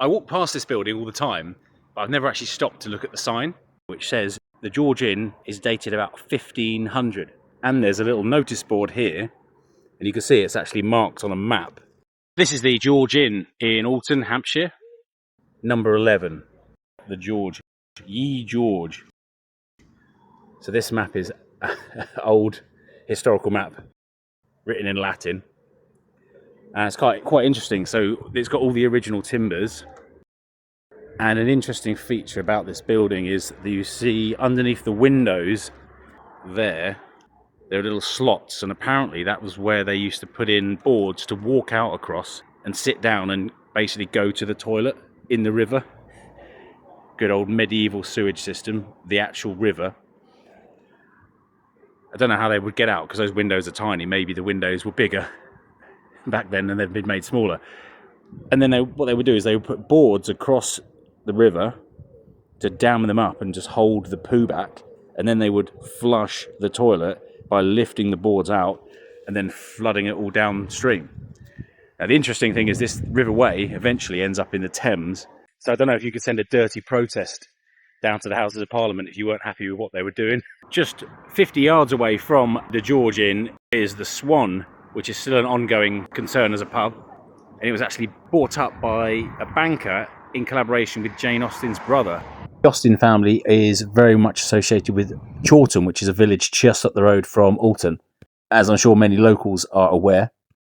I walk past this building all the time, but I've never actually stopped to look at the sign, which says the George Inn is dated about 1500. And there's a little notice board here, and you can see it's actually marked on a map. This is the George Inn in Alton, Hampshire. Number 11, the George, Ye George. So this map is an old historical map written in Latin. And it's quite interesting. So it's got all the original timbers. And an interesting feature about this building is that you see underneath the windows there are little slots, and apparently that was where they used to put in boards to walk out across and sit down and basically go to the toilet in the river. Good old medieval sewage system, the actual river. I don't know how they would get out because those windows are tiny. Maybe the windows were bigger back then and they've been made smaller. And then what they would do is they would put boards across the river to dam them up and just hold the poo back, and then they would flush the toilet by lifting the boards out and then flooding it all downstream. Now the interesting thing is this River Wey eventually ends up in the Thames, so I don't know if you could send a dirty protest down to the Houses of Parliament if you weren't happy with what they were doing. Just 50 yards away from the George Inn is the Swan, which is still an ongoing concern as a pub, and it was actually bought up by a banker in collaboration with Jane Austen's brother. The Austen family is very much associated with Chawton, which is a village just up the road from Alton, as I'm sure many locals are aware.